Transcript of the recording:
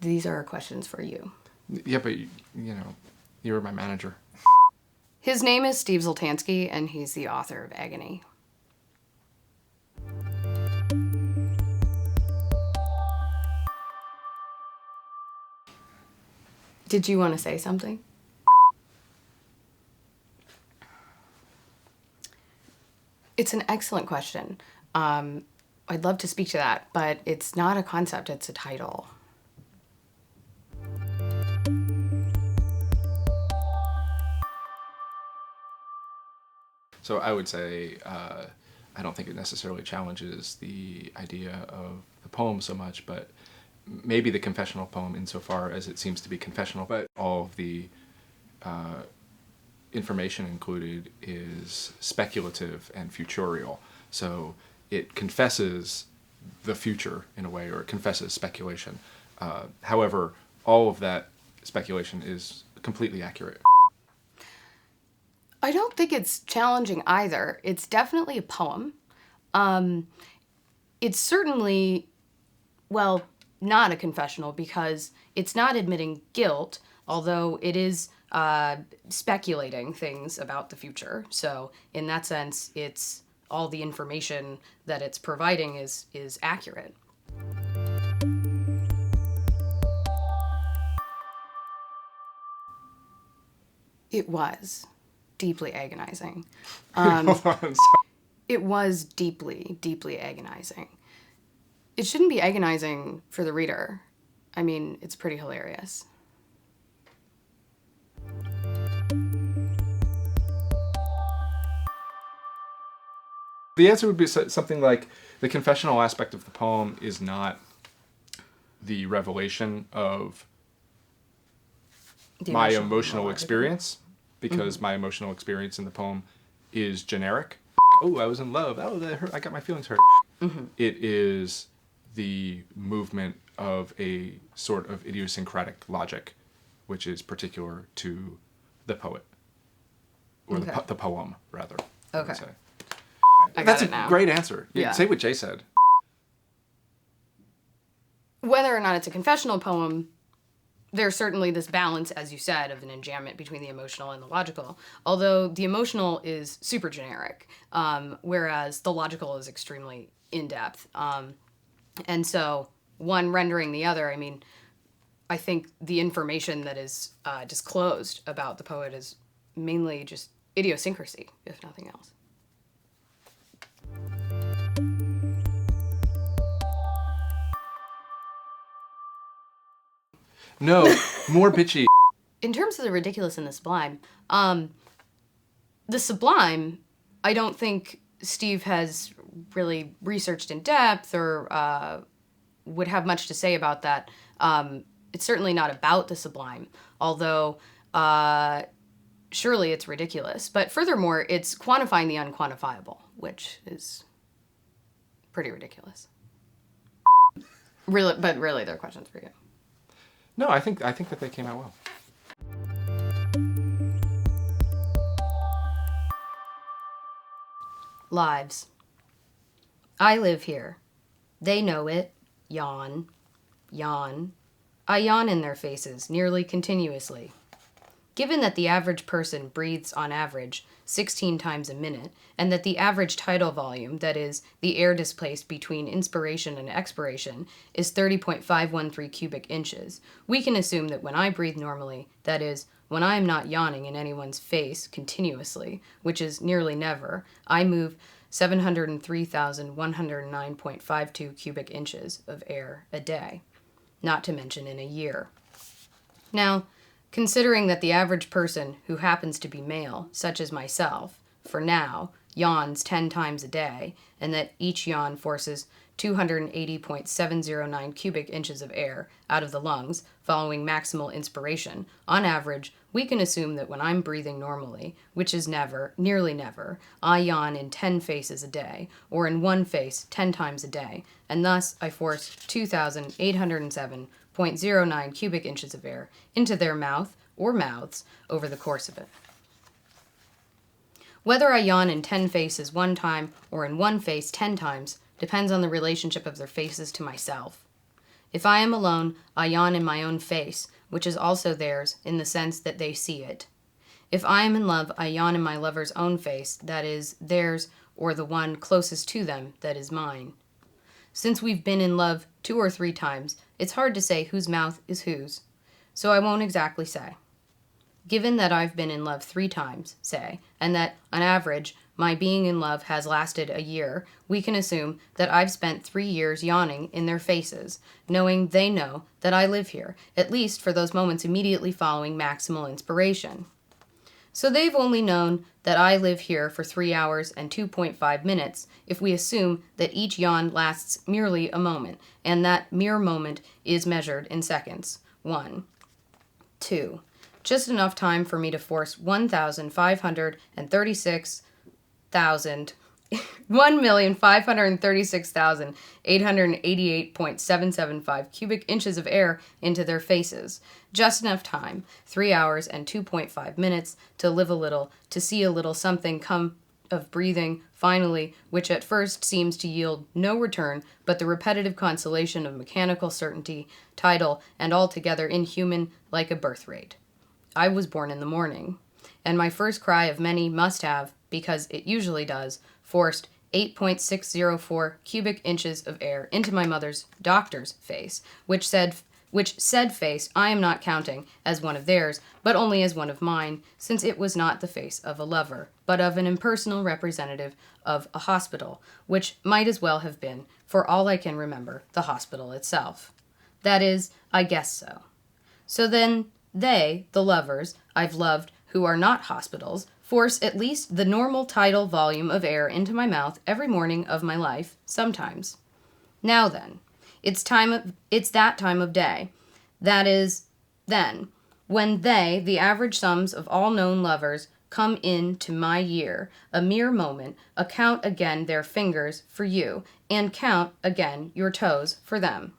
These are questions for you. Yeah, but, you were my manager. His name is Steve Zultanski, and he's the author of Agony. Did you want to say something? It's an excellent question. I'd love to speak to that, but it's not a concept, it's a title. So I would say I don't think it necessarily challenges the idea of the poem so much, but maybe the confessional poem insofar as it seems to be confessional, but all of the information included is speculative and futurial. So it confesses the future in a way, or it confesses speculation. However, all of that speculation is completely accurate. I don't think it's challenging either. It's definitely a poem. It's certainly, well, not a confessional because it's not admitting guilt, although it is speculating things about the future. So in that sense, it's all the information that it's providing is accurate. It was deeply agonizing. It was deeply, deeply agonizing. It shouldn't be agonizing for the reader. I mean, it's pretty hilarious. The answer would be something like, the confessional aspect of the poem is not the revelation of my emotional experience, because my emotional experience in the poem is generic. Oh, I was in love. Oh, that hurt. I got my feelings hurt. It is the movement of a sort of idiosyncratic logic, which is particular to the poet, or the poem, rather. Okay. That's a great answer. Yeah. Say what Jay said. Whether or not it's a confessional poem, there's certainly this balance, as you said, of an enjambment between the emotional and the logical, although the emotional is super generic, whereas the logical is extremely in-depth. And so one rendering the other, I mean, I think the information that is disclosed about the poet is mainly just idiosyncrasy, if nothing else. No, more bitchy. In terms of the ridiculous and the sublime, the sublime, I don't think Steve has really researched in depth or would have much to say about that. It's certainly not about the sublime, although surely it's ridiculous. But furthermore, it's quantifying the unquantifiable, which is pretty ridiculous. Really, but really, there are questions for you. No, I think that they came out well. Lives. I live here. They know it. Yawn. Yawn. I yawn in their faces, nearly continuously. Given that the average person breathes on average 16 times a minute, and that the average tidal volume, that is, the air displaced between inspiration and expiration, is 30.513 cubic inches, we can assume that when I breathe normally, that is, when I am not yawning in anyone's face continuously, which is nearly never, I move 703,109.52 cubic inches of air a day, not to mention in a year. Now, considering that the average person who happens to be male, such as myself, for now, yawns 10 times a day, and that each yawn forces 280.709 cubic inches of air out of the lungs following maximal inspiration, on average, we can assume that when I'm breathing normally, which is never, nearly never, I yawn in 10 faces a day, or in one face 10 times a day, and thus I force 2,807.09 cubic inches of air into their mouth or mouths over the course of it. Whether I yawn in 10 faces one time or in one face 10 times depends on the relationship of their faces to myself. If I am alone, I yawn in my own face, which is also theirs in the sense that they see it. If I am in love, I yawn in my lover's own face, that is, theirs, or the one closest to them, that is mine. Since we've been in love 2 or 3 times, it's hard to say whose mouth is whose, so I won't exactly say. Given that I've been in love 3 times, say, and that, on average, my being in love has lasted a year, we can assume that I've spent 3 years yawning in their faces, knowing they know that I live here, at least for those moments immediately following maximal inspiration. So they've only known that I live here for 3 hours and 2.5 minutes if we assume that each yawn lasts merely a moment, and that mere moment is measured in seconds. 1. 2. Just enough time for me to force 1,536,888.775 cubic inches of air into their faces. Just enough time, 3 hours and 2.5 minutes, to live a little, to see a little something come of breathing, finally, which at first seems to yield no return but the repetitive consolation of mechanical certainty, tidal, and altogether inhuman, like a birth rate. I was born in the morning, and my first cry of many must have, because it usually does, forced 8.604 cubic inches of air into my mother's doctor's face, which said face I am not counting as one of theirs, but only as one of mine, since it was not the face of a lover, but of an impersonal representative of a hospital, which might as well have been, for all I can remember, the hospital itself. That is, I guess so. So then, they, the lovers, I've loved, who are not hospitals, force at least the normal tidal volume of air into my mouth every morning of my life, sometimes. Now then, it's that time of day. That is, then, when they, the average sums of all known lovers, come in to my year, a mere moment, account again their fingers for you, and count again your toes for them.